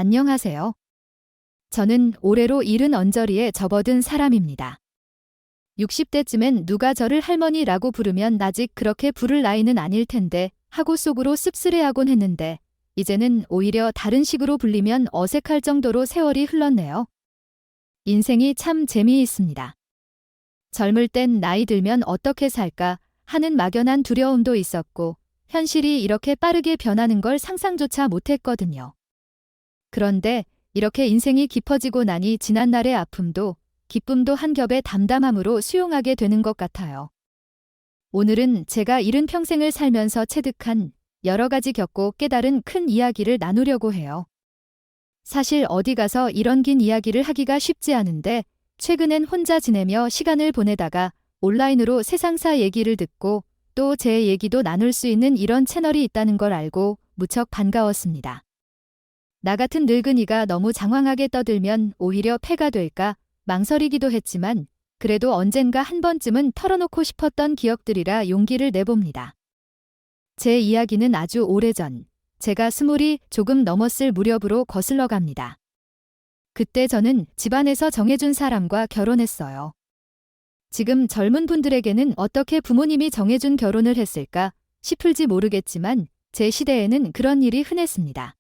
안녕하세요. 저는 올해로 70 언저리에 접어든 사람입니다. 60대쯤엔 누가 저를 할머니라고 부르면 아직 그렇게 부를 나이는 아닐 텐데 하고 속으로 씁쓸해하곤 했는데 이제는 오히려 다른 식으로 불리면 어색할 정도로 세월이 흘렀네요. 인생이 참 재미있습니다. 젊을 땐 나이 들면 어떻게 살까 하는 막연한 두려움도 있었고 현실이 이렇게 빠르게 변하는 걸 상상조차 못했거든요. 그런데 이렇게 인생이 깊어지고 나니 지난날의 아픔도 기쁨도 한 겹의 담담함으로 수용하게 되는 것 같아요. 오늘은 제가 이른 평생을 살면서 체득한 여러 가지 겪고 깨달은 큰 이야기를 나누려고 해요. 사실 어디 가서 이런 긴 이야기를 하기가 쉽지 않은데 최근엔 혼자 지내며 시간을 보내다가 온라인으로 세상사 얘기를 듣고 또 제 얘기도 나눌 수 있는 이런 채널이 있다는 걸 알고 무척 반가웠습니다. 나 같은 늙은이가 너무 장황하게 떠들면 오히려 폐가 될까 망설이기도 했지만 그래도 언젠가 한 번쯤은 털어놓고 싶었던 기억들이라 용기를 내봅니다. 제 이야기는 아주 오래전, 제가 20이 조금 넘었을 무렵으로 거슬러 갑니다. 그때 저는 집안에서 정해준 사람과 결혼했어요. 지금 젊은 분들에게는 어떻게 부모님이 정해준 결혼을 했을까 싶을지 모르겠지만 제 시대에는 그런 일이 흔했습니다.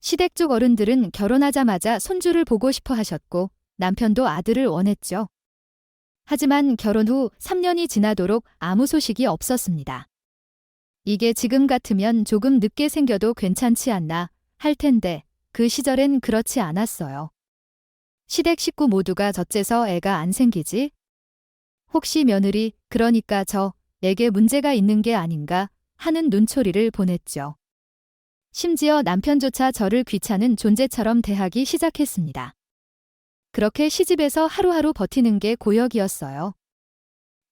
시댁 쪽 어른들은 결혼하자마자 손주를 보고 싶어 하셨고 남편도 아들을 원했죠. 하지만 결혼 후 3년이 지나도록 아무 소식이 없었습니다. 이게 지금 같으면 조금 늦게 생겨도 괜찮지 않나 할 텐데 그 시절엔 그렇지 않았어요. 시댁 식구 모두가 젖째서 애가 안 생기지? 혹시 며느리, 그러니까 저에게 문제가 있는 게 아닌가 하는 눈초리를 보냈죠. 심지어 남편조차 저를 귀찮은 존재처럼 대하기 시작했습니다. 그렇게 시집에서 하루하루 버티는 게 고역이었어요.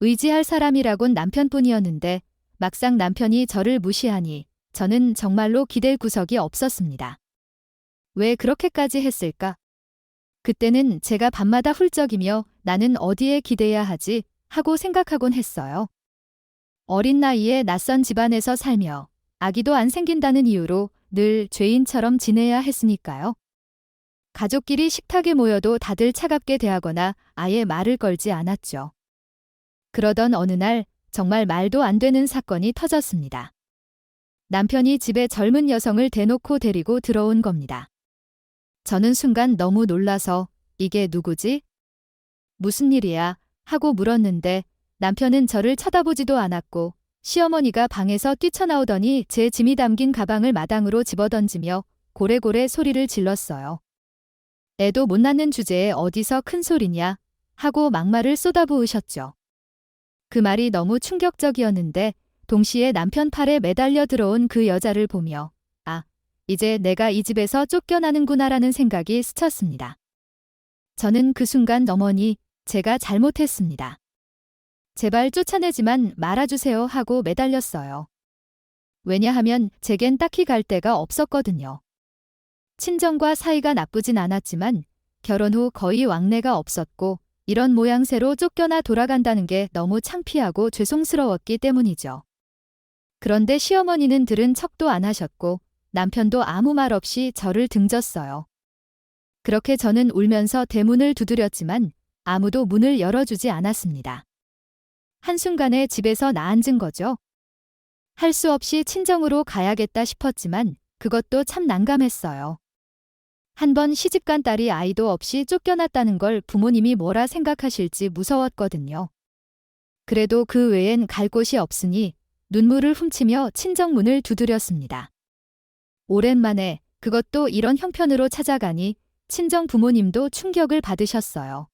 의지할 사람이라곤 남편뿐이었는데 막상 남편이 저를 무시하니 저는 정말로 기댈 구석이 없었습니다. 왜 그렇게까지 했을까? 그때는 제가 밤마다 훌쩍이며 나는 어디에 기대야 하지 하고 생각하곤 했어요. 어린 나이에 낯선 집안에서 살며 아기도 안 생긴다는 이유로 늘 죄인처럼 지내야 했으니까요. 가족끼리 식탁에 모여도 다들 차갑게 대하거나 아예 말을 걸지 않았죠. 그러던 어느 날 정말 말도 안 되는 사건이 터졌습니다. 남편이 집에 젊은 여성을 대놓고 데리고 들어온 겁니다. 저는 순간 너무 놀라서 이게 누구지? 무슨 일이야? 하고 물었는데 남편은 저를 쳐다보지도 않았고 시어머니가 방에서 뛰쳐나오더니 제 짐이 담긴 가방을 마당으로 집어던지며 고래고래 소리를 질렀어요. 애도 못 낳는 주제에 어디서 큰 소리냐 하고 막말을 쏟아부으셨죠. 그 말이 너무 충격적이었는데 동시에 남편 팔에 매달려 들어온 그 여자를 보며 이제 내가 이 집에서 쫓겨나는구나라는 생각이 스쳤습니다. 저는 그 순간 어머니, 제가 잘못했습니다. 제발 쫓아내지만 말아주세요 하고 매달렸어요. 왜냐하면 제겐 딱히 갈 데가 없었거든요. 친정과 사이가 나쁘진 않았지만 결혼 후 거의 왕래가 없었고 이런 모양새로 쫓겨나 돌아간다는 게 너무 창피하고 죄송스러웠기 때문이죠. 그런데 시어머니는 들은 척도 안 하셨고 남편도 아무 말 없이 저를 등졌어요. 그렇게 저는 울면서 대문을 두드렸지만 아무도 문을 열어주지 않았습니다. 한순간에 집에서 나앉은 거죠. 할 수 없이 친정으로 가야겠다 싶었지만 그것도 참 난감했어요. 한 번 시집간 딸이 아이도 없이 쫓겨났다는 걸 부모님이 뭐라 생각하실지 무서웠거든요. 그래도 그 외엔 갈 곳이 없으니 눈물을 훔치며 친정 문을 두드렸습니다. 오랜만에 그것도 이런 형편으로 찾아가니 친정 부모님도 충격을 받으셨어요.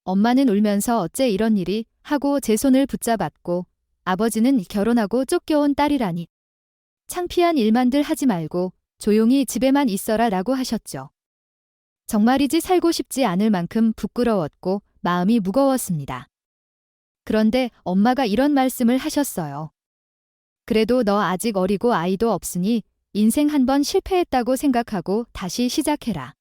엄마는 울면서 어째 이런 일이 하고 제 손을 붙잡았고 아버지는 결혼하고 쫓겨온 딸이라니 창피한 일만들 하지 말고 조용히 집에만 있어라 라고 하셨죠. 정말이지 살고 싶지 않을 만큼 부끄러웠고 마음이 무거웠습니다. 그런데 엄마가 이런 말씀을 하셨어요. 그래도 너 아직 어리고 아이도 없으니 인생 한 번 실패했다고 생각하고 다시 시작해라.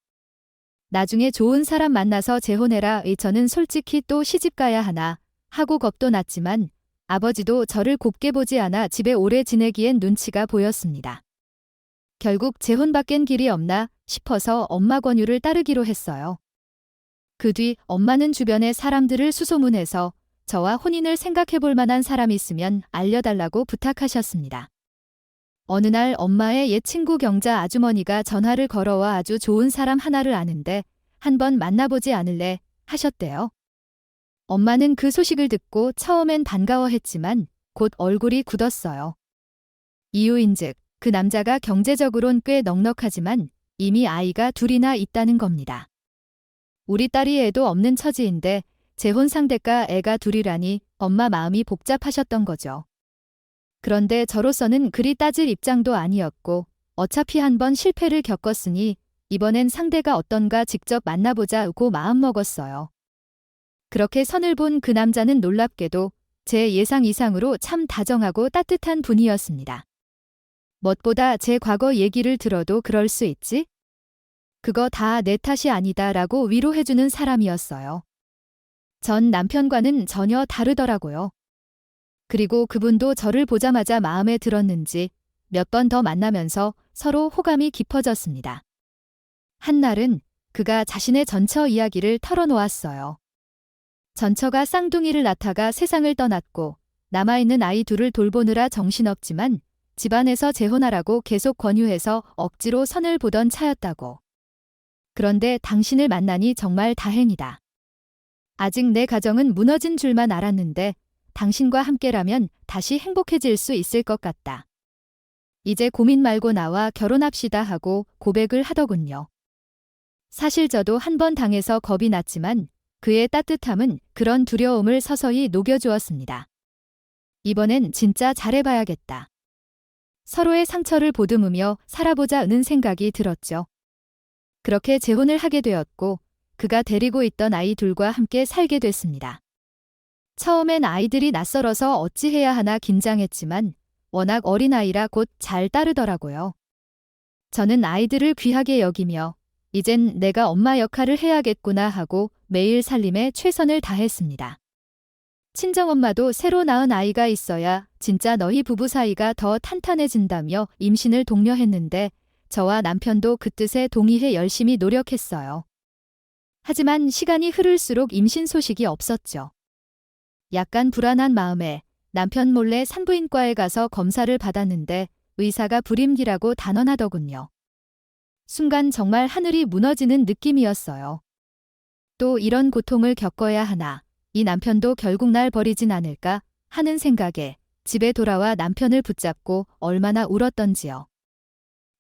나중에 좋은 사람 만나서 재혼해라. 저는 솔직히 또 시집 가야 하나 하고 겁도 났지만 아버지도 저를 곱게 보지 않아 집에 오래 지내기엔 눈치가 보였습니다. 결국 재혼밖엔 길이 없나 싶어서 엄마 권유를 따르기로 했어요. 그 뒤 엄마는 주변의 사람들을 수소문해서 저와 혼인을 생각해 볼 만한 사람 있으면 알려달라고 부탁하셨습니다. 어느 날 엄마의 옛 친구 경자 아주머니가 전화를 걸어와 아주 좋은 사람 하나를 아는데 한번 만나보지 않을래 하셨대요. 엄마는 그 소식을 듣고 처음엔 반가워했지만 곧 얼굴이 굳었어요. 이유인즉 그 남자가 경제적으론 꽤 넉넉하지만 이미 아이가 둘이나 있다는 겁니다. 우리 딸이 애도 없는 처지인데 재혼 상대가 애가 둘이라니 엄마 마음이 복잡하셨던 거죠. 그런데 저로서는 그리 따질 입장도 아니었고 어차피 한번 실패를 겪었으니 이번엔 상대가 어떤가 직접 만나보자고 마음먹었어요. 그렇게 선을 본 그 남자는 놀랍게도 제 예상 이상으로 참 다정하고 따뜻한 분이었습니다. 무엇보다 제 과거 얘기를 들어도 그럴 수 있지? 그거 다 내 탓이 아니다 라고 위로해주는 사람이었어요. 전 남편과는 전혀 다르더라고요. 그리고 그분도 저를 보자마자 마음에 들었는지 몇 번 더 만나면서 서로 호감이 깊어졌습니다. 한날은 그가 자신의 전처 이야기를 털어놓았어요. 전처가 쌍둥이를 낳다가 세상을 떠났고 남아있는 아이 둘을 돌보느라 정신없지만 집안에서 재혼하라고 계속 권유해서 억지로 선을 보던 차였다고. 그런데 당신을 만나니 정말 다행이다. 아직 내 가정은 무너진 줄만 알았는데 당신과 함께라면 다시 행복해질 수 있을 것 같다. 이제 고민 말고 나와 결혼합시다 하고 고백을 하더군요. 사실 저도 한 번 당해서 겁이 났지만 그의 따뜻함은 그런 두려움을 서서히 녹여주었습니다. 이번엔 진짜 잘해봐야겠다. 서로의 상처를 보듬으며 살아보자는 생각이 들었죠. 그렇게 재혼을 하게 되었고 그가 데리고 있던 아이 둘과 함께 살게 됐습니다. 처음엔 아이들이 낯설어서 어찌해야 하나 긴장했지만 워낙 어린아이라 곧 잘 따르더라고요. 저는 아이들을 귀하게 여기며 이젠 내가 엄마 역할을 해야겠구나 하고 매일 살림에 최선을 다했습니다. 친정엄마도 새로 낳은 아이가 있어야 진짜 너희 부부 사이가 더 탄탄해진다며 임신을 독려했는데 저와 남편도 그 뜻에 동의해 열심히 노력했어요. 하지만 시간이 흐를수록 임신 소식이 없었죠. 약간 불안한 마음에 남편 몰래 산부인과에 가서 검사를 받았는데 의사가 불임기라고 단언하더군요. 순간 정말 하늘이 무너지는 느낌이었어요. 또 이런 고통을 겪어야 하나, 이 남편도 결국 날 버리진 않을까 하는 생각에 집에 돌아와 남편을 붙잡고 얼마나 울었던지요.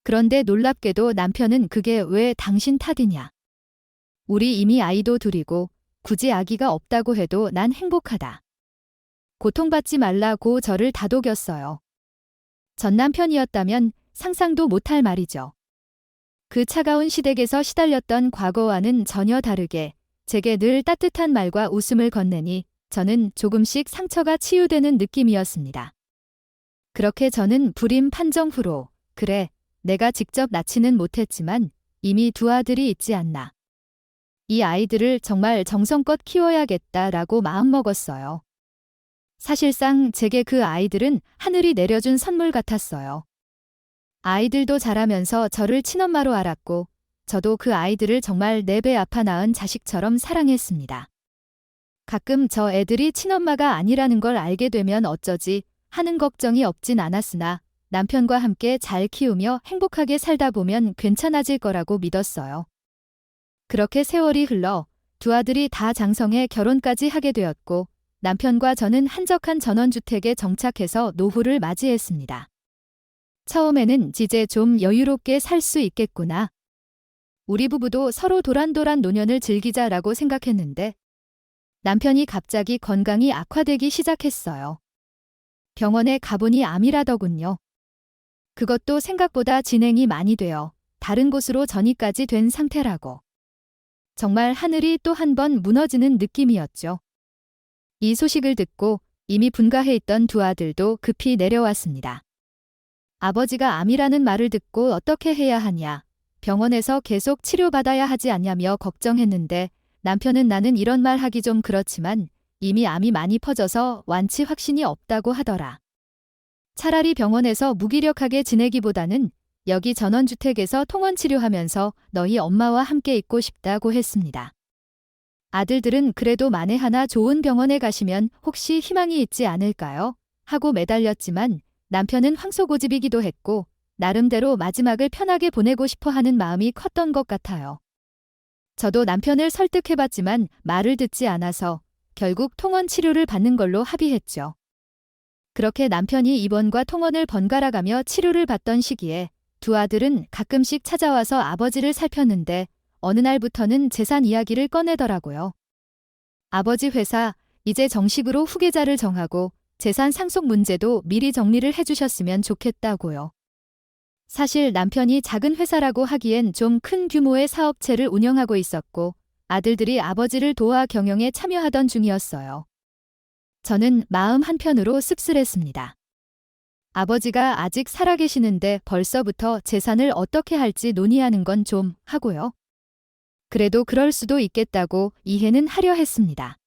그런데 놀랍게도 남편은 그게 왜 당신 탓이냐. 우리 이미 아이도 둘이고 굳이 아기가 없다고 해도 난 행복하다. 고통받지 말라고 저를 다독였어요. 전 남편이었다면 상상도 못할 말이죠. 그 차가운 시댁에서 시달렸던 과거와는 전혀 다르게 제게 늘 따뜻한 말과 웃음을 건네니 저는 조금씩 상처가 치유되는 느낌이었습니다. 그렇게 저는 불임 판정 후로 그래, 내가 직접 낳지는 못했지만 이미 두 아들이 있지 않나. 이 아이들을 정말 정성껏 키워야겠다라고 마음먹었어요. 사실상 제게 그 아이들은 하늘이 내려준 선물 같았어요. 아이들도 자라면서 저를 친엄마로 알았고 저도 그 아이들을 정말 내 배 아파 낳은 자식처럼 사랑했습니다. 가끔 저 애들이 친엄마가 아니라는 걸 알게 되면 어쩌지 하는 걱정이 없진 않았으나 남편과 함께 잘 키우며 행복하게 살다 보면 괜찮아질 거라고 믿었어요. 그렇게 세월이 흘러 두 아들이 다 장성해 결혼까지 하게 되었고 남편과 저는 한적한 전원주택에 정착해서 노후를 맞이했습니다. 처음에는 이제 좀 여유롭게 살 수 있겠구나. 우리 부부도 서로 도란도란 노년을 즐기자라고 생각했는데 남편이 갑자기 건강이 악화되기 시작했어요. 병원에 가보니 암이라더군요. 그것도 생각보다 진행이 많이 되어 다른 곳으로 전이까지 된 상태라고. 정말 하늘이 또 한 번 무너지는 느낌이었죠. 이 소식을 듣고 이미 분가해 있던 두 아들도 급히 내려왔습니다. 아버지가 암이라는 말을 듣고 어떻게 해야 하냐, 병원에서 계속 치료받아야 하지 않냐며 걱정했는데 남편은 나는 이런 말 하기 좀 그렇지만 이미 암이 많이 퍼져서 완치 확신이 없다고 하더라. 차라리 병원에서 무기력하게 지내기보다는 여기 전원주택에서 통원치료하면서 너희 엄마와 함께 있고 싶다고 했습니다. 아들들은 그래도 만에 하나 좋은 병원에 가시면 혹시 희망이 있지 않을까요? 하고 매달렸지만 남편은 황소고집이기도 했고 나름대로 마지막을 편하게 보내고 싶어 하는 마음이 컸던 것 같아요. 저도 남편을 설득해봤지만 말을 듣지 않아서 결국 통원 치료를 받는 걸로 합의했죠. 그렇게 남편이 입원과 통원을 번갈아가며 치료를 받던 시기에 두 아들은 가끔씩 찾아와서 아버지를 살폈는데 어느 날부터는 재산 이야기를 꺼내더라고요. 아버지 회사, 이제 정식으로 후계자를 정하고 재산 상속 문제도 미리 정리를 해주셨으면 좋겠다고요. 사실 남편이 작은 회사라고 하기엔 좀 큰 규모의 사업체를 운영하고 있었고 아들들이 아버지를 도와 경영에 참여하던 중이었어요. 저는 마음 한편으로 씁쓸했습니다. 아버지가 아직 살아계시는데 벌써부터 재산을 어떻게 할지 논의하는 건 좀 하고요. 그래도 그럴 수도 있겠다고 이해는 하려 했습니다.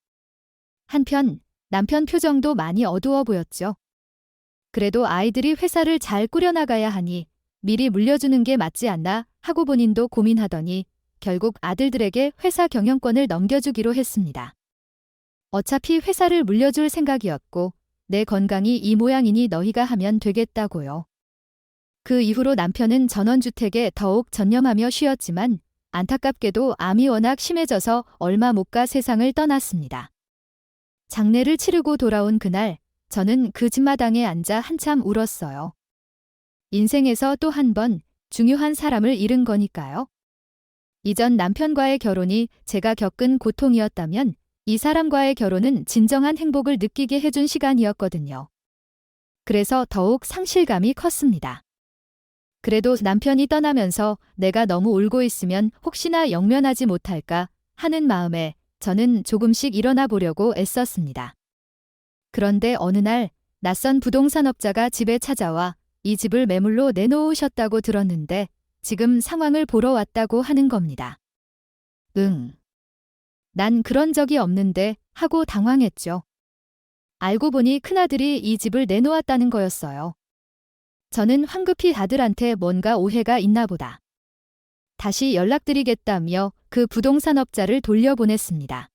한편 남편 표정도 많이 어두워 보였죠. 그래도 아이들이 회사를 잘 꾸려나가야 하니 미리 물려주는 게 맞지 않나 하고 본인도 고민하더니 결국 아들들에게 회사 경영권을 넘겨주기로 했습니다. 어차피 회사를 물려줄 생각이었고 내 건강이 이 모양이니 너희가 하면 되겠다고요. 그 이후로 남편은 전원주택에 더욱 전념하며 쉬었지만 안타깝게도 암이 워낙 심해져서 얼마 못 가 세상을 떠났습니다. 장례를 치르고 돌아온 그날 저는 그 집마당에 앉아 한참 울었어요. 인생에서 또 한 번 중요한 사람을 잃은 거니까요. 이전 남편과의 결혼이 제가 겪은 고통이었다면 이 사람과의 결혼은 진정한 행복을 느끼게 해준 시간이었거든요. 그래서 더욱 상실감이 컸습니다. 그래도 남편이 떠나면서 내가 너무 울고 있으면 혹시나 영면하지 못할까 하는 마음에 저는 조금씩 일어나 보려고 애썼습니다. 그런데 어느 날 낯선 부동산업자가 집에 찾아와 이 집을 매물로 내놓으셨다고 들었는데 지금 상황을 보러 왔다고 하는 겁니다. 난 그런 적이 없는데 하고 당황했죠. 알고 보니 큰아들이 이 집을 내놓았다는 거였어요. 저는 황급히 아들한테 뭔가 오해가 있나 보다. 다시 연락드리겠다며 그 부동산업자를 돌려보냈습니다.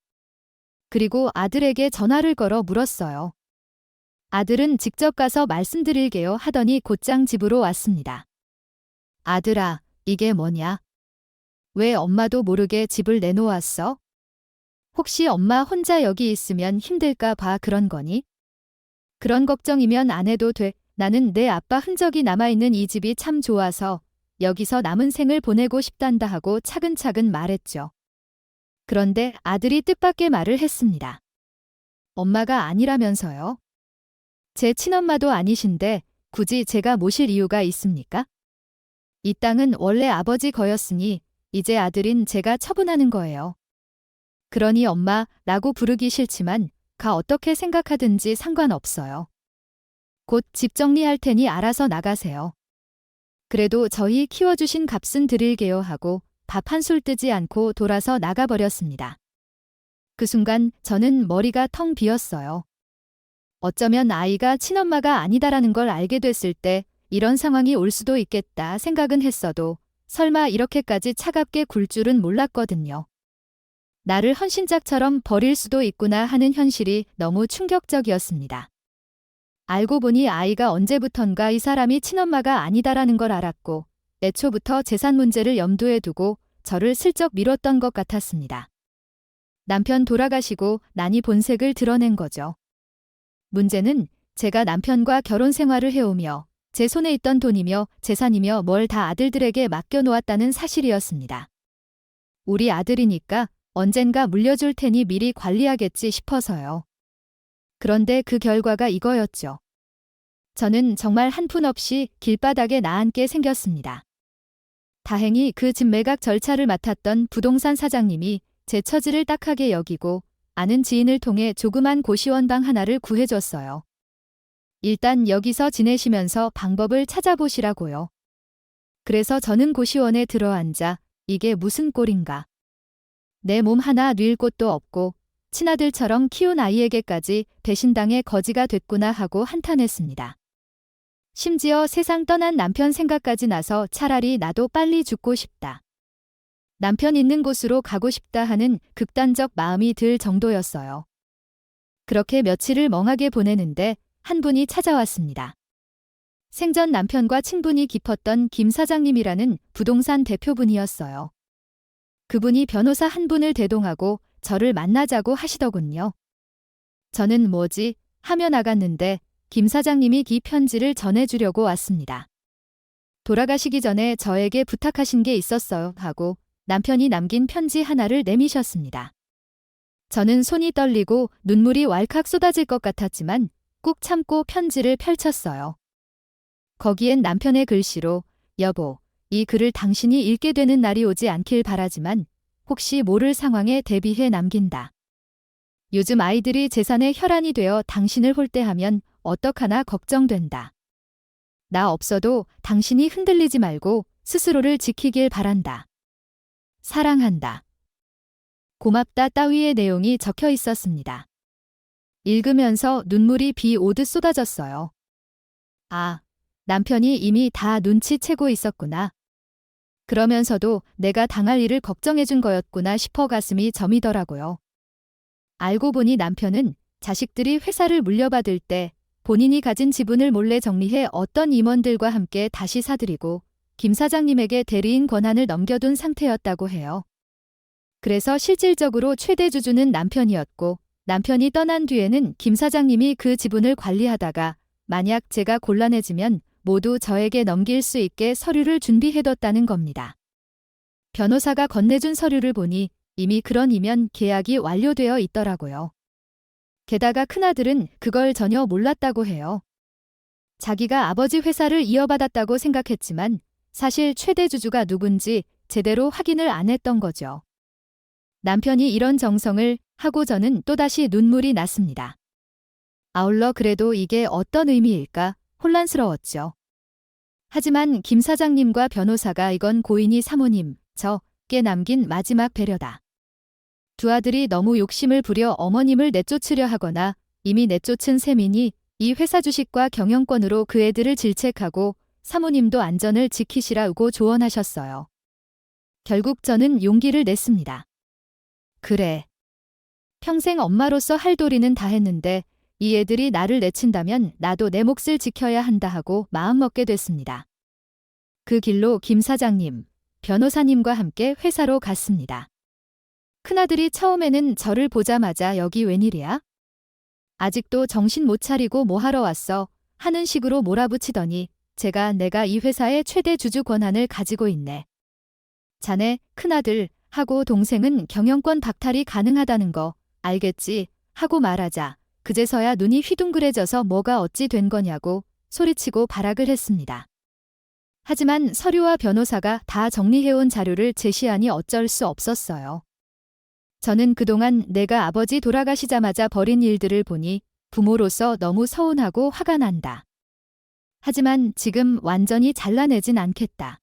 그리고 아들에게 전화를 걸어 물었어요. 아들은 직접 가서 말씀드릴게요 하더니 곧장 집으로 왔습니다. 아들아, 이게 뭐냐? 왜 엄마도 모르게 집을 내놓았어? 혹시 엄마 혼자 여기 있으면 힘들까 봐 그런 거니? 그런 걱정이면 안 해도 돼. 나는 내 아빠 흔적이 남아있는 이 집이 참 좋아서 여기서 남은 생을 보내고 싶단다 하고 차근차근 말했죠. 그런데 아들이 뜻밖의 말을 했습니다. 엄마가 아니라면서요? 제 친엄마도 아니신데 굳이 제가 모실 이유가 있습니까? 이 땅은 원래 아버지 거였으니 이제 아들인 제가 처분하는 거예요. 그러니 엄마라고 부르기 싫지만 가 어떻게 생각하든지 상관없어요. 곧 집 정리할 테니 알아서 나가세요. 그래도 저희 키워주신 값은 드릴게요 하고 밥 한술 뜨지 않고 돌아서 나가버렸습니다. 그 순간 저는 머리가 텅 비었어요. 어쩌면 아이가 친엄마가 아니다라는 걸 알게 됐을 때 이런 상황이 올 수도 있겠다 생각은 했어도 설마 이렇게까지 차갑게 굴 줄은 몰랐거든요. 나를 헌신짝처럼 버릴 수도 있구나 하는 현실이 너무 충격적이었습니다. 알고 보니 아이가 언제부턴가 이 사람이 친엄마가 아니다라는 걸 알았고 애초부터 재산 문제를 염두에 두고 저를 슬쩍 밀었던 것 같았습니다. 남편 돌아가시고 난이 본색을 드러낸 거죠. 문제는 제가 남편과 결혼 생활을 해오며 제 손에 있던 돈이며 재산이며 뭘 다 아들들에게 맡겨놓았다는 사실이었습니다. 우리 아들이니까 언젠가 물려줄 테니 미리 관리하겠지 싶어서요. 그런데 그 결과가 이거였죠. 저는 정말 한 푼 없이 길바닥에 나앉게 생겼습니다. 다행히 그 집 매각 절차를 맡았던 부동산 사장님이 제 처지를 딱하게 여기고 아는 지인을 통해 조그만 고시원방 하나를 구해줬어요. 일단 여기서 지내시면서 방법을 찾아보시라고요. 그래서 저는 고시원에 들어앉아 이게 무슨 꼴인가. 내 몸 하나 뉘을 곳도 없고 친아들처럼 키운 아이에게까지 배신당해 거지가 됐구나 하고 한탄했습니다. 심지어 세상 떠난 남편 생각까지 나서 차라리 나도 빨리 죽고 싶다. 남편 있는 곳으로 가고 싶다 하는 극단적 마음이 들 정도였어요. 그렇게 며칠을 멍하게 보내는데 한 분이 찾아왔습니다. 생전 남편과 친분이 깊었던 김 사장님이라는 부동산 대표분이었어요. 그분이 변호사 한 분을 대동하고 저를 만나자고 하시더군요. 저는 뭐지 하며 나갔는데 김 사장님이 이 편지를 전해주려고 왔습니다. 돌아가시기 전에 저에게 부탁하신 게 있었어요 하고 남편이 남긴 편지 하나를 내미셨습니다. 저는 손이 떨리고 눈물이 왈칵 쏟아질 것 같았지만 꾹 참고 편지를 펼쳤어요. 거기엔 남편의 글씨로 여보, 이 글을 당신이 읽게 되는 날이 오지 않길 바라지만 혹시 모를 상황에 대비해 남긴다. 요즘 아이들이 재산의 혈안이 되어 당신을 홀대하면 어떡하나 걱정된다. 나 없어도 당신이 흔들리지 말고 스스로를 지키길 바란다. 사랑한다. 고맙다 따위의 내용이 적혀 있었습니다. 읽으면서 눈물이 비 오듯 쏟아졌어요. 아, 남편이 이미 다 눈치채고 있었구나. 그러면서도 내가 당할 일을 걱정해준 거였구나 싶어 가슴이 저미더라고요. 알고 보니 남편은 자식들이 회사를 물려받을 때 본인이 가진 지분을 몰래 정리해 어떤 임원들과 함께 다시 사들이고 김 사장님에게 대리인 권한을 넘겨둔 상태였다고 해요. 그래서 실질적으로 최대 주주는 남편이었고 남편이 떠난 뒤에는 김 사장님이 그 지분을 관리하다가 만약 제가 곤란해지면 모두 저에게 넘길 수 있게 서류를 준비해뒀다는 겁니다. 변호사가 건네준 서류를 보니 이미 그런 이면 계약이 완료되어 있더라고요. 게다가 큰아들은 그걸 전혀 몰랐다고 해요. 자기가 아버지 회사를 이어받았다고 생각했지만 사실 최대 주주가 누군지 제대로 확인을 안 했던 거죠. 남편이 이런 정성을 하고 저는 또다시 눈물이 났습니다. 아울러 그래도 이게 어떤 의미일까 혼란스러웠죠. 하지만 김 사장님과 변호사가 이건 고인이 사모님, 저께 남긴 마지막 배려다. 두 아들이 너무 욕심을 부려 어머님을 내쫓으려 하거나 이미 내쫓은 셈이니 이 회사 주식과 경영권으로 그 애들을 질책하고 사모님도 안전을 지키시라고 조언하셨어요. 결국 저는 용기를 냈습니다. 그래. 평생 엄마로서 할 도리는 다 했는데 이 애들이 나를 내친다면 나도 내 몫을 지켜야 한다 하고 마음먹게 됐습니다. 그 길로 김 사장님, 변호사님과 함께 회사로 갔습니다. 큰아들이 처음에는 저를 보자마자 여기 웬일이야? 아직도 정신 못 차리고 뭐 하러 왔어? 하는 식으로 몰아붙이더니 내가 이 회사의 최대 주주 권한을 가지고 있네. 자네, 큰아들, 하고 동생은 경영권 박탈이 가능하다는 거 알겠지? 하고 말하자 그제서야 눈이 휘둥그레져서 뭐가 어찌 된 거냐고 소리치고 발악을 했습니다. 하지만 서류와 변호사가 다 정리해온 자료를 제시하니 어쩔 수 없었어요. 저는 그동안 내가 아버지 돌아가시자마자 벌인 일들을 보니 부모로서 너무 서운하고 화가 난다. 하지만 지금 완전히 잘라내진 않겠다.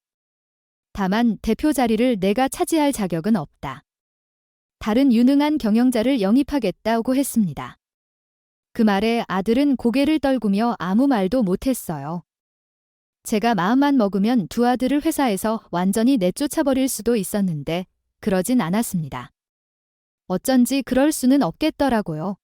다만 대표 자리를 내가 차지할 자격은 없다. 다른 유능한 경영자를 영입하겠다고 했습니다. 그 말에 아들은 고개를 떨구며 아무 말도 못했어요. 제가 마음만 먹으면 두 아들을 회사에서 완전히 내쫓아버릴 수도 있었는데 그러진 않았습니다. 어쩐지 그럴 수는 없겠더라고요.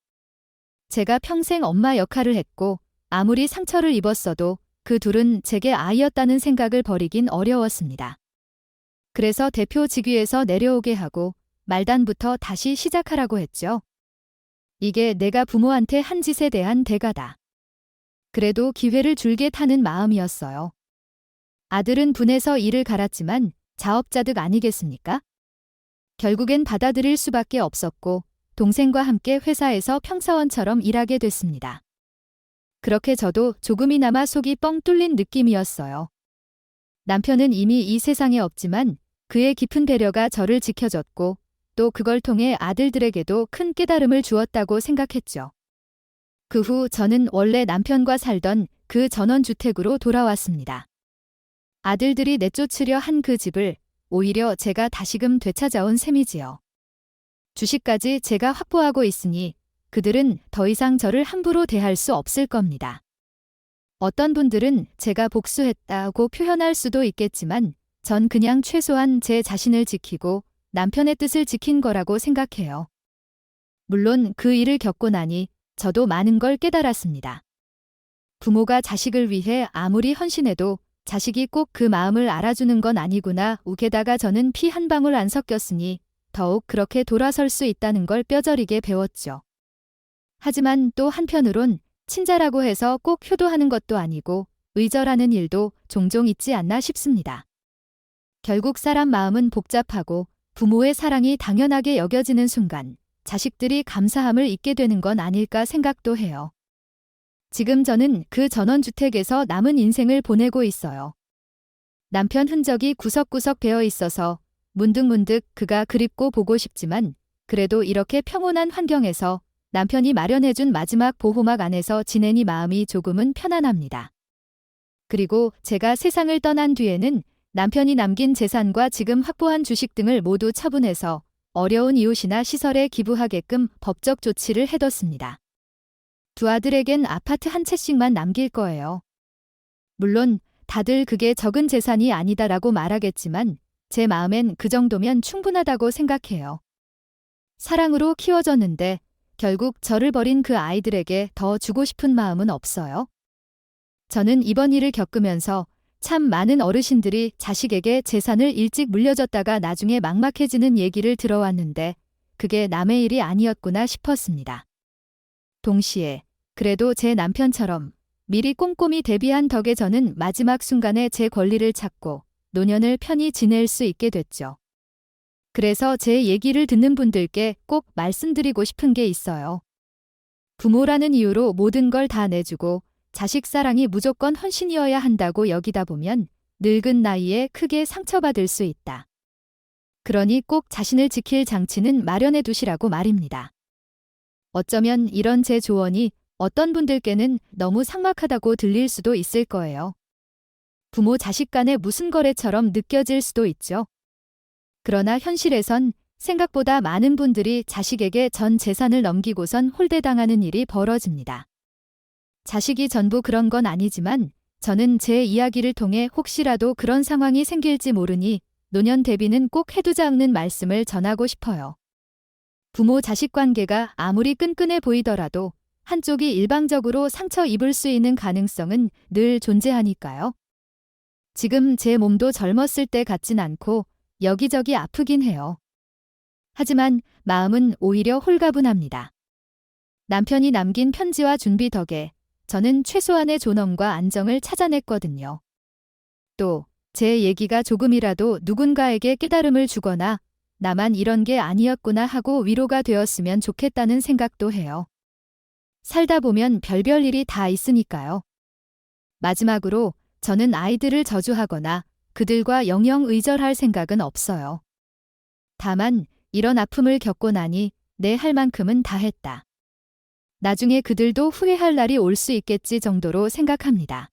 제가 평생 엄마 역할을 했고 아무리 상처를 입었어도 그 둘은 제게 아이였다는 생각을 버리긴 어려웠습니다. 그래서 대표 직위에서 내려오게 하고 말단부터 다시 시작하라고 했죠. 이게 내가 부모한테 한 짓에 대한 대가다. 그래도 기회를 줄게 타는 마음이었어요. 아들은 분해서 일을 갈았지만 자업자득 아니겠습니까? 결국엔 받아들일 수밖에 없었고 동생과 함께 회사에서 평사원처럼 일하게 됐습니다. 그렇게 저도 조금이나마 속이 뻥 뚫린 느낌이었어요. 남편은 이미 이 세상에 없지만 그의 깊은 배려가 저를 지켜줬고 또 그걸 통해 아들들에게도 큰 깨달음을 주었다고 생각했죠. 그 후 저는 원래 남편과 살던 그 전원주택으로 돌아왔습니다. 아들들이 내쫓으려 한 그 집을 오히려 제가 다시금 되찾아온 셈이지요. 주식까지 제가 확보하고 있으니 그들은 더 이상 저를 함부로 대할 수 없을 겁니다. 어떤 분들은 제가 복수했다고 표현할 수도 있겠지만 전 그냥 최소한 제 자신을 지키고 남편의 뜻을 지킨 거라고 생각해요. 물론 그 일을 겪고 나니 저도 많은 걸 깨달았습니다. 부모가 자식을 위해 아무리 헌신해도 자식이 꼭 그 마음을 알아주는 건 아니구나. 게다가 저는 피 한 방울 안 섞였으니 더욱 그렇게 돌아설 수 있다는 걸 뼈저리게 배웠죠. 하지만 또 한편으론 친자라고 해서 꼭 효도하는 것도 아니고 의절하는 일도 종종 있지 않나 싶습니다. 결국 사람 마음은 복잡하고 부모의 사랑이 당연하게 여겨지는 순간 자식들이 감사함을 잊게 되는 건 아닐까 생각도 해요. 지금 저는 그 전원주택에서 남은 인생을 보내고 있어요. 남편 흔적이 구석구석 배어 있어서 문득문득 그가 그립고 보고 싶지만 그래도 이렇게 평온한 환경에서 남편이 마련해준 마지막 보호막 안에서 지내니 마음이 조금은 편안합니다. 그리고 제가 세상을 떠난 뒤에는 남편이 남긴 재산과 지금 확보한 주식 등을 모두 처분해서 어려운 이웃이나 시설에 기부하게끔 법적 조치를 해뒀습니다. 두 아들에겐 아파트 한 채씩만 남길 거예요. 물론 다들 그게 적은 재산이 아니다라고 말하겠지만 제 마음엔 그 정도면 충분하다고 생각해요. 사랑으로 키워졌는데 결국 저를 버린 그 아이들에게 더 주고 싶은 마음은 없어요. 저는 이번 일을 겪으면서 참 많은 어르신들이 자식에게 재산을 일찍 물려줬다가 나중에 막막해지는 얘기를 들어왔는데 그게 남의 일이 아니었구나 싶었습니다. 동시에 그래도 제 남편처럼 미리 꼼꼼히 대비한 덕에 저는 마지막 순간에 제 권리를 찾고 노년을 편히 지낼 수 있게 됐죠. 그래서 제 얘기를 듣는 분들께 꼭 말씀드리고 싶은 게 있어요. 부모라는 이유로 모든 걸 다 내주고 자식 사랑이 무조건 헌신이어야 한다고 여기다 보면 늙은 나이에 크게 상처받을 수 있다. 그러니 꼭 자신을 지킬 장치는 마련해 두시라고 말입니다. 어쩌면 이런 제 조언이 어떤 분들께는 너무 삭막하다고 들릴 수도 있을 거예요. 부모 자식 간의 무슨 거래처럼 느껴질 수도 있죠. 그러나 현실에선 생각보다 많은 분들이 자식에게 전 재산을 넘기고선 홀대당하는 일이 벌어집니다. 자식이 전부 그런 건 아니지만 저는 제 이야기를 통해 혹시라도 그런 상황이 생길지 모르니 노년 대비는 꼭 해두자는 말씀을 전하고 싶어요. 부모 자식 관계가 아무리 끈끈해 보이더라도 한쪽이 일방적으로 상처 입을 수 있는 가능성은 늘 존재하니까요. 지금 제 몸도 젊었을 때 같진 않고 여기저기 아프긴 해요. 하지만 마음은 오히려 홀가분합니다. 남편이 남긴 편지와 준비 덕에 저는 최소한의 존엄과 안정을 찾아냈거든요. 또 제 얘기가 조금이라도 누군가에게 깨달음을 주거나 나만 이런 게 아니었구나 하고 위로가 되었으면 좋겠다는 생각도 해요. 살다 보면 별별 일이 다 있으니까요. 마지막으로 저는 아이들을 저주하거나 그들과 영영 의절할 생각은 없어요. 다만 이런 아픔을 겪고 나니 내 할 만큼은 다 했다. 나중에 그들도 후회할 날이 올 수 있겠지 정도로 생각합니다.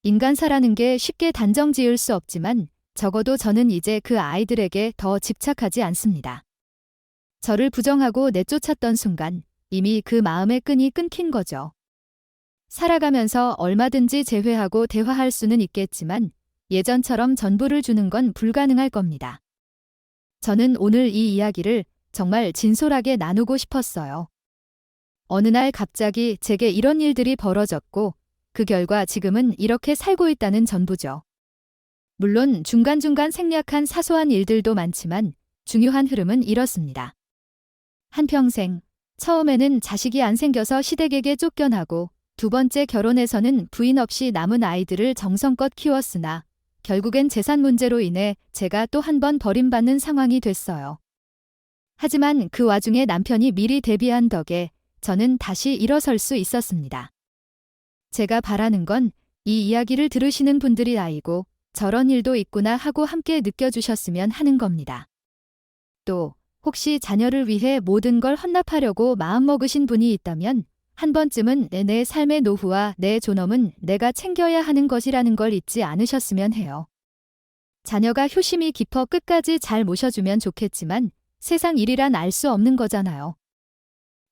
인간사라는 게 쉽게 단정 지을 수 없지만 적어도 저는 이제 그 아이들에게 더 집착하지 않습니다. 저를 부정하고 내쫓았던 순간 이미 그 마음의 끈이 끊긴 거죠. 살아가면서 얼마든지 재회하고 대화할 수는 있겠지만 예전처럼 전부를 주는 건 불가능할 겁니다. 저는 오늘 이 이야기를 정말 진솔하게 나누고 싶었어요. 어느 날 갑자기 제게 이런 일들이 벌어졌고 그 결과 지금은 이렇게 살고 있다는 전부죠. 물론 중간중간 생략한 사소한 일들도 많지만 중요한 흐름은 이렇습니다. 한평생 처음에는 자식이 안 생겨서 시댁에게 쫓겨나고 두 번째 결혼해서는 부인 없이 남은 아이들을 정성껏 키웠으나 결국엔 재산 문제로 인해 제가 또 한 번 버림받는 상황이 됐어요. 하지만 그 와중에 남편이 미리 대비한 덕에 저는 다시 일어설 수 있었습니다. 제가 바라는 건 이 이야기를 들으시는 분들이 아이고 저런 일도 있구나 하고 함께 느껴주셨으면 하는 겁니다. 또 혹시 자녀를 위해 모든 걸 헌납하려고 마음먹으신 분이 있다면 한 번쯤은 내 삶의 노후와 내 존엄은 내가 챙겨야 하는 것이라는 걸 잊지 않으셨으면 해요. 자녀가 효심이 깊어 끝까지 잘 모셔주면 좋겠지만 세상 일이란 알 수 없는 거잖아요.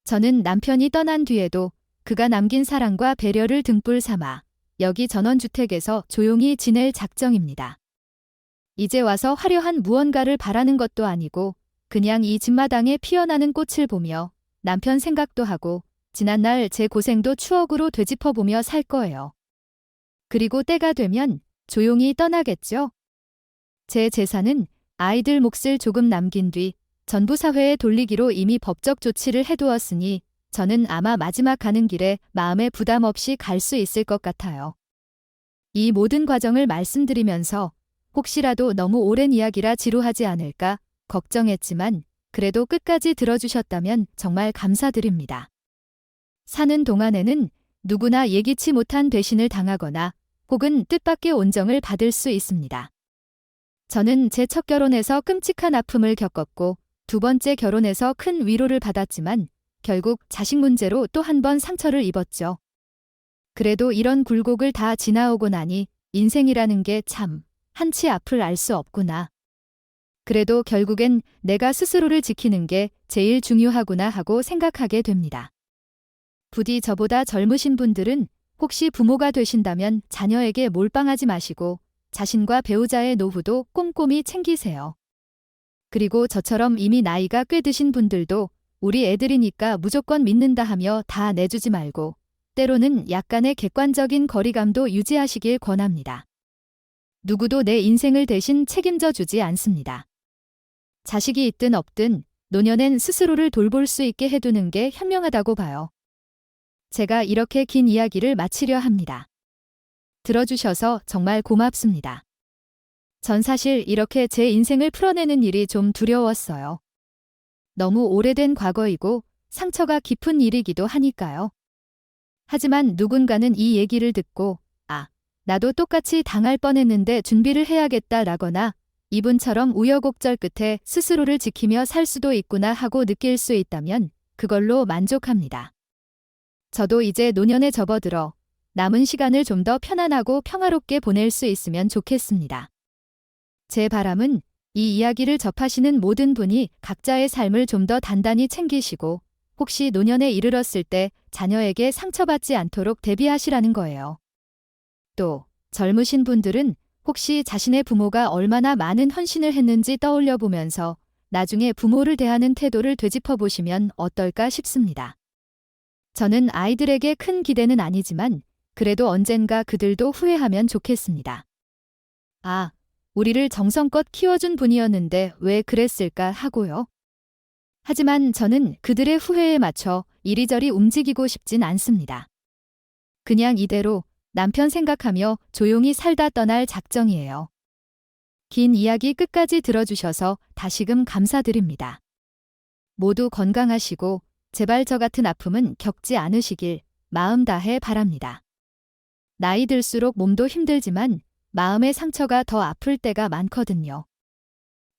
저는 남편이 떠난 뒤에도 그가 남긴 사랑과 배려를 등불 삼아 여기 전원주택에서 조용히 지낼 작정입니다. 이제 와서 화려한 무언가를 바라는 것도 아니고 그냥 이 집마당에 피어나는 꽃을 보며 남편 생각도 하고 지난날 제 고생도 추억으로 되짚어보며 살 거예요. 그리고 때가 되면 조용히 떠나겠죠? 제 재산은 아이들 몫을 조금 남긴 뒤 전부 사회에 돌리기로 이미 법적 조치를 해두었으니 저는 아마 마지막 가는 길에 마음에 부담 없이 갈 수 있을 것 같아요. 이 모든 과정을 말씀드리면서 혹시라도 너무 오랜 이야기라 지루하지 않을까 걱정했지만 그래도 끝까지 들어주셨다면 정말 감사드립니다. 사는 동안에는 누구나 예기치 못한 배신을 당하거나 혹은 뜻밖의 온정을 받을 수 있습니다. 저는 제 첫 결혼에서 끔찍한 아픔을 겪었고 두 번째 결혼에서 큰 위로를 받았지만 결국 자식 문제로 또 한 번 상처를 입었죠. 그래도 이런 굴곡을 다 지나오고 나니 인생이라는 게 참 한치 앞을 알 수 없구나. 그래도 결국엔 내가 스스로를 지키는 게 제일 중요하구나 하고 생각하게 됩니다. 부디 저보다 젊으신 분들은 혹시 부모가 되신다면 자녀에게 몰빵하지 마시고 자신과 배우자의 노후도 꼼꼼히 챙기세요. 그리고 저처럼 이미 나이가 꽤 드신 분들도 우리 애들이니까 무조건 믿는다 하며 다 내주지 말고 때로는 약간의 객관적인 거리감도 유지하시길 권합니다. 누구도 내 인생을 대신 책임져 주지 않습니다. 자식이 있든 없든 노년엔 스스로를 돌볼 수 있게 해두는 게 현명하다고 봐요. 제가 이렇게 긴 이야기를 마치려 합니다. 들어주셔서 정말 고맙습니다. 전 사실 이렇게 제 인생을 풀어내는 일이 좀 두려웠어요. 너무 오래된 과거이고 상처가 깊은 일이기도 하니까요. 하지만 누군가는 이 얘기를 듣고 나도 똑같이 당할 뻔했는데 준비를 해야겠다라거나 이분처럼 우여곡절 끝에 스스로를 지키며 살 수도 있구나 하고 느낄 수 있다면 그걸로 만족합니다. 저도 이제 노년에 접어들어 남은 시간을 좀 더 편안하고 평화롭게 보낼 수 있으면 좋겠습니다. 제 바람은 이 이야기를 접하시는 모든 분이 각자의 삶을 좀 더 단단히 챙기시고 혹시 노년에 이르렀을 때 자녀에게 상처받지 않도록 대비하시라는 거예요. 또 젊으신 분들은 혹시 자신의 부모가 얼마나 많은 헌신을 했는지 떠올려 보면서 나중에 부모를 대하는 태도를 되짚어 보시면 어떨까 싶습니다. 저는 아이들에게 큰 기대는 아니지만 그래도 언젠가 그들도 후회하면 좋겠습니다. 우리를 정성껏 키워준 분이었는데 왜 그랬을까 하고요. 하지만 저는 그들의 후회에 맞춰 이리저리 움직이고 싶진 않습니다. 그냥 이대로 남편 생각하며 조용히 살다 떠날 작정이에요. 긴 이야기 끝까지 들어주셔서 다시금 감사드립니다. 모두 건강하시고 제발 저 같은 아픔은 겪지 않으시길 마음 다해 바랍니다. 나이 들수록 몸도 힘들지만 마음의 상처가 더 아플 때가 많거든요.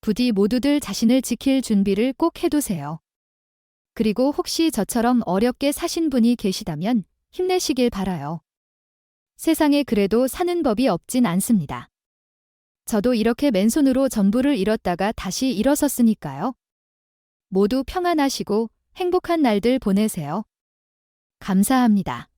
부디 모두들 자신을 지킬 준비를 꼭 해두세요. 그리고 혹시 저처럼 어렵게 사신 분이 계시다면 힘내시길 바라요. 세상에 그래도 사는 법이 없진 않습니다. 저도 이렇게 맨손으로 전부를 잃었다가 다시 일어섰으니까요. 모두 평안하시고 행복한 날들 보내세요. 감사합니다.